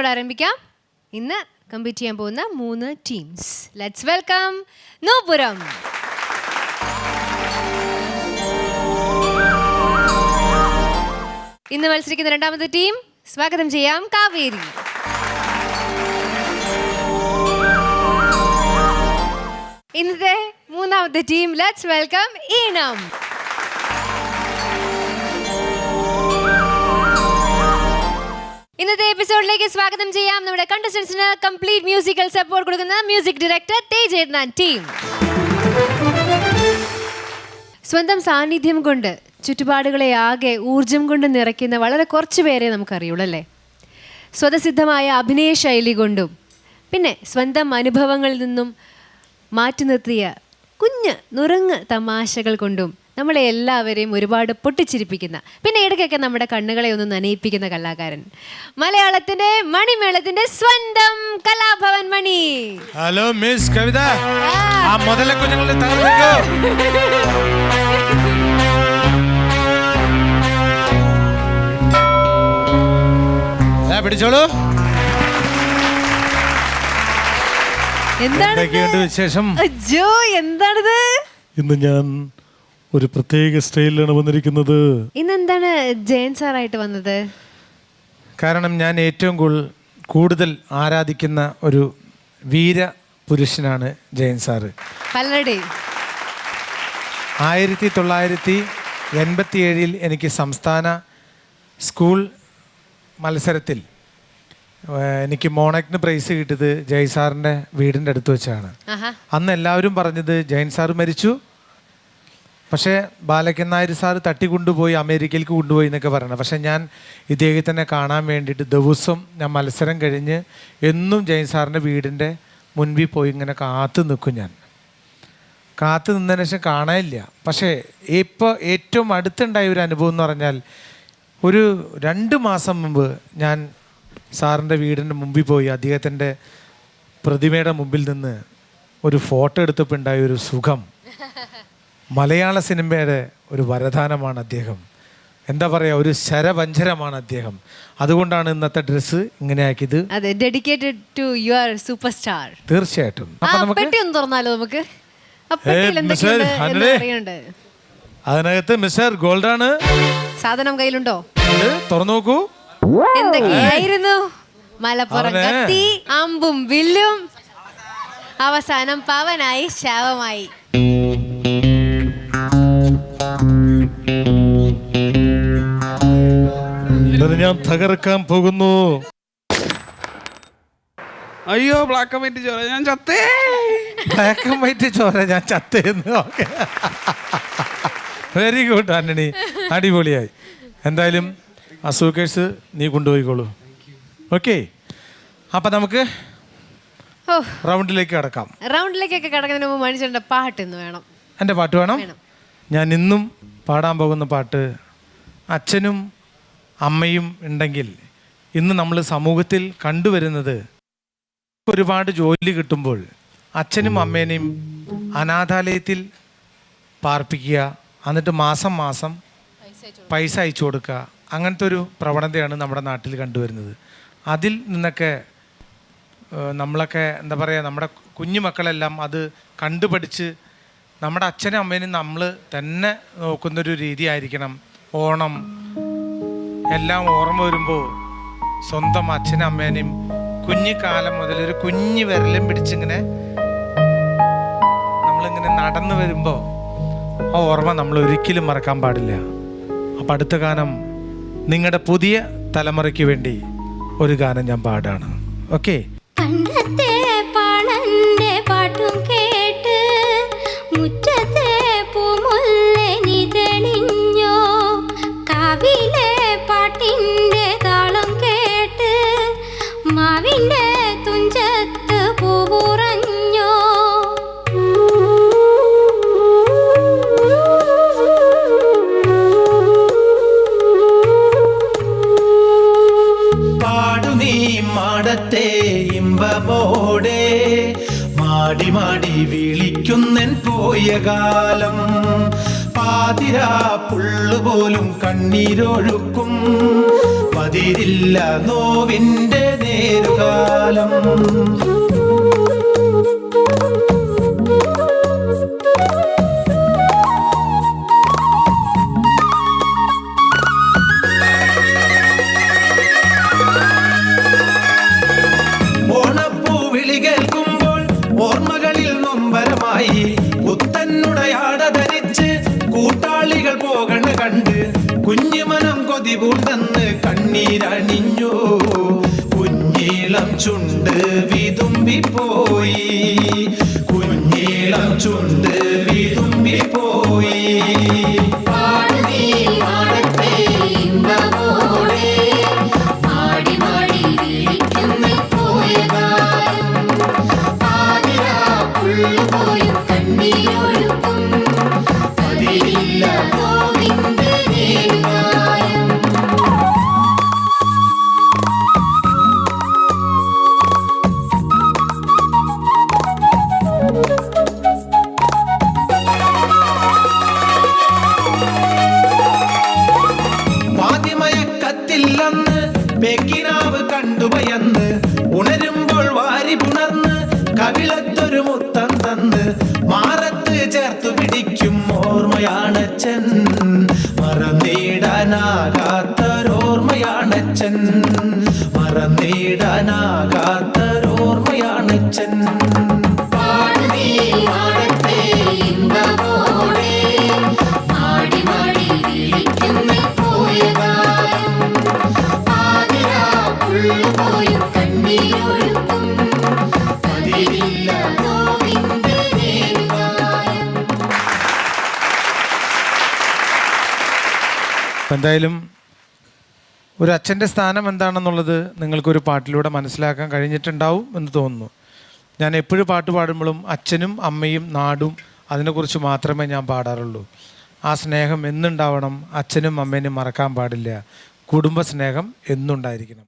Episode ആരംഭിക്കാം. ഇന്ന് compete ചെയ്യാൻ പോകുന്ന 3 ടീംസ്. Let's welcome നോപുരം. ഇന്ന് മത്സരിക്കുന്ന രണ്ടാമത്തെ ടീം സ്വാഗതം ചെയ്യാം കാവേരി. ഇന്നത്തെ മൂന്നാമത്തെ ടീം ലെറ്റ്സ് വെൽക്കം ഈണം. ഇന്നത്തെ എപ്പിസോഡിലേക്ക് സ്വാഗതം ചെയ്യാം നമ്മുടെ കണ്ടസ്റ്റൻസിന് കംപ്ലീറ്റ് മ്യൂസിക്കൽ സപ്പോർട്ട് കൊടുക്കുന്ന മ്യൂസിക് ഡയറക്ടർ തേജേട്ടൻ ആൻഡ് ടീം. സ്വന്തം സാന്നിധ്യം കൊണ്ട് ചുറ്റുപാടുകളെ ആകെ ഊർജം കൊണ്ട് നിറയ്ക്കുന്ന വളരെ കുറച്ച് പേരെ നമുക്കറിയുള്ളൂ അല്ലേ. സ്വതസിദ്ധമായ അഭിനയ ശൈലി കൊണ്ടും പിന്നെ സ്വന്തം അനുഭവങ്ങളിൽ നിന്നും മാറ്റി നിർത്തിയ കുഞ്ഞ് നുറുങ്ങ് തമാശകൾ കൊണ്ടും നമ്മളെ എല്ലാവരെയും ഒരുപാട് പൊട്ടിച്ചിരിപ്പിക്കുന്ന പിന്നെ ഇടയ്ക്കൊക്കെ നമ്മുടെ കണ്ണുകളെ ഒന്ന് നനയിപ്പിക്കുന്ന കലാകാരൻ, മലയാളത്തിന്റെ മണിമേളത്തിന്റെ സ്വന്തം കലാഭവൻ മണി. ഹലോ മിസ് കവിത, ആ മുതല കുഞ്ഞുങ്ങളുടെ തകർന്നോ പിടിച്ചോളൂ. എന്താണ് വിശേഷം? അയ്യോ എന്താണിത്? ഇന്ന് ഞാൻ ഒരു പ്രത്യേക സ്റ്റൈലിലാണ് വന്നിരിക്കുന്നത്. ഇന്നെന്താണ് ജയൻ സാറായിട്ട് വന്നത്? കാരണം ഞാൻ ഏറ്റവും കൂടുതൽ ആരാധിക്കുന്ന ഒരു വീര പുരുഷനാണ് ജയൻ സാറ്. 1987 എനിക്ക് സംസ്ഥാന സ്കൂൾ മത്സരത്തിൽ എനിക്ക് മോണക്ന് പ്രൈസ് കിട്ടിയത് ജയൻ സാറിൻ്റെ വീടിൻ്റെ അടുത്ത് വെച്ചാണ്. അന്ന് എല്ലാവരും പറഞ്ഞത് ജയൻ സാറ് മരിച്ചു, പക്ഷേ ബാലകൻ നായർ സാറ് തട്ടിക്കൊണ്ടുപോയി അമേരിക്കയിലേക്ക് കൊണ്ടുപോയി എന്നൊക്കെ പറയണം. പക്ഷേ ഞാൻ ഇദ്ദേഹത്തിനെ കാണാൻ വേണ്ടിയിട്ട് ദിവസം ഞാൻ മത്സരം കഴിഞ്ഞ് എന്നും ജയൻ സാറിൻ്റെ വീടിൻ്റെ മുൻപിൽ പോയി ഇങ്ങനെ കാത്തു നിൽക്കും. ഞാൻ കാത്തു നിന്നതിന് ശേഷം കാണാനില്ല. പക്ഷേ ഇപ്പോൾ ഏറ്റവും അടുത്തുണ്ടായ ഒരു അനുഭവം എന്ന് പറഞ്ഞാൽ ഒരു 2 മാസം മുമ്പ് ഞാൻ സാറിൻ്റെ വീടിൻ്റെ മുമ്പിൽ പോയി അദ്ദേഹത്തിൻ്റെ പ്രതിമയുടെ മുമ്പിൽ നിന്ന് ഒരു ഫോട്ടോ എടുത്തപ്പോൾ ഉണ്ടായ ഒരു സുഖം. മലയാള സിനിമയുടെ ഒരു വരദാനമാണ് അദ്ദേഹം. എന്താ പറയുക, ഒരു ശരവഞ്ചരമാണ് അദ്ദേഹം. അതുകൊണ്ടാണ് ഇന്നത്തെ ഡ്രസ്സ് ഇങ്ങനെ ആക്കിയത്. Dedicated to your super star. തീർച്ചയായിട്ടും. പെട്ടി ഒന്ന് തുറന്നാലോ നമുക്ക്? അതിനകത്ത് മിസ്റ്റർ ഗോൾഡാണ്. സാധനം കയ്യിലുണ്ടോ? തുറന്നു നോക്കൂ. എന്തൊക്കെയായിരുന്നു? മലപ്പുറം കത്തി, അമ്പും വില്ലും, അവസാനം പവനായി ശവമായി. ഞാൻ തകർക്കാൻ പോകുന്നു. അയ്യോ, ബ്ലാക്ക് ആൻഡ് വൈറ്റ് ചോര, ഞാൻ ചത്തേ. ബ്ലാക്ക് ആൻഡ് വൈറ്റ് ചോര, ഞാൻ ചത്തേന്ന്. ഓക്കെ, വെരി ഗുഡ് ആന്റണി, അടിപൊളിയായി. എന്തായാലും ആ സൂക്കേഴ്സ് നീ കൊണ്ടുപോയിക്കോളൂ. ഓക്കെ, അപ്പം നമുക്ക് റൗണ്ടിലേക്ക് കടക്കാം. റൗണ്ടിലേക്കൊക്കെ കടക്കുന്നതിന് മുമ്പ് മനുഷ്യന്റെ പാട്ടെന്ന് വേണം. എൻ്റെ പാട്ട് വേണം. ഞാൻ ഇന്നും പാടാൻ പോകുന്ന പാട്ട് അച്ഛനും അമ്മയും ഉണ്ടെങ്കിൽ ഇന്ന് നമ്മൾ സമൂഹത്തിൽ കണ്ടുവരുന്നത് ഒരുപാട് ജോലി കിട്ടുമ്പോൾ അച്ഛനും അമ്മേനെയും അനാഥാലയത്തിൽ പാർപ്പിക്കുക, എന്നിട്ട് മാസം മാസം പൈസ അയച്ചു കൊടുക്കുക. അങ്ങനത്തെ ഒരു പ്രവണതയാണ് നമ്മുടെ നാട്ടിൽ കണ്ടുവരുന്നത്. അതിൽ നിന്നൊക്കെ നമ്മളൊക്കെ എന്താ പറയുക, നമ്മുടെ കുഞ്ഞു മക്കളെല്ലാം അത് കണ്ടുപഠിച്ച് നമ്മുടെ അച്ഛനും അമ്മേനും നമ്മൾ തന്നെ നോക്കുന്നൊരു രീതി ആയിരിക്കണം. ഓണം എല്ലാം ഓർമ്മ വരുമ്പോൾ സ്വന്തം അച്ഛനും അമ്മേനെയും കുഞ്ഞിക്കാലം മുതൽ ഒരു കുഞ്ഞു വിരലും പിടിച്ചിങ്ങനെ നമ്മളിങ്ങനെ നടന്നു വരുമ്പോൾ ആ ഓർമ്മ നമ്മൾ ഒരിക്കലും മറക്കാൻ പാടില്ല. അപ്പം അടുത്ത ഗാനം നിങ്ങളുടെ പുതിയ തലമുറയ്ക്ക് വേണ്ടി ഒരു ഗാനം ഞാൻ പാടാണ്. ഓക്കെ. പാട്ടും കേട്ട് മുറ്റത്തെ പൂമുല്ലേ നീ തെളിഞ്ഞോ, കാവിലെ പാട്ടിൻ്റെ താളം കേട്ട് മാവിൻ്റെ തുഞ്ചത്ത് പൂവുറഞ്ഞോ. പാടു നീ മാടത്തെ ഇമ്പമോടെ മാടി മാടി വിളിക്കുന്നൻ പോയ കാലം. പാതിരാ പുള്ളുപോലും കണ്ണീരൊഴുക്കും അതിരില്ല നോവിൻ്റെ നേരുകാലം. ഓണപ്പൂ വിളി കേൾക്കുമ്പോൾ ഓർമ്മകളിൽ നൊമ്പരമായി പുത്തന്നുടയാട ധരിച്ച് കൂട്ടാളികൾ പോകണ കണ്ട് കുഞ്ഞുമനം കൊതി പൂണ്ടെന്ന് കണ്ണീരണിഞ്ഞു. കുഞ്ഞീളം ചുണ്ട് വിതുമ്പിപ്പോയി, കുഞ്ഞീളം ചുണ്ട് വിതുമ്പിപ്പോയി. പാതിമയക്കത്തില്ലെന്ന് പെക്കിനാവ് കണ്ടുഭയന്ന് ഉണരുമ്പോൾ വാരി പുണർന്ന് കവിളത്തൊരു മുത്തം തന്ന് മാറത്ത് ചേർത്തു പിടിക്കും ഓർമ്മയാണച്ചൻ. മറന്നിടാനാകാത്തൊരോർമ്മയാണച്ചൻ, മറന്നിടാനാകാത്തൊരോർമ്മയാണച്ചൻ. എന്തായാലും ഒരു അച്ഛൻ്റെ സ്ഥാനം എന്താണെന്നുള്ളത് നിങ്ങൾക്കൊരു പാട്ടിലൂടെ മനസ്സിലാക്കാൻ കഴിഞ്ഞിട്ടുണ്ടാവും എന്ന് തോന്നുന്നു. ഞാൻ എപ്പോഴും പാട്ട് പാടുമ്പോഴും അച്ഛനും അമ്മയും നാടും അതിനെക്കുറിച്ച് മാത്രമേ ഞാൻ പാടാറുള്ളൂ. ആ സ്നേഹം എന്നുണ്ടാവണം, അച്ഛനും അമ്മേനും മറക്കാൻ പാടില്ല, കുടുംബ സ്നേഹം എന്നുണ്ടായിരിക്കണം.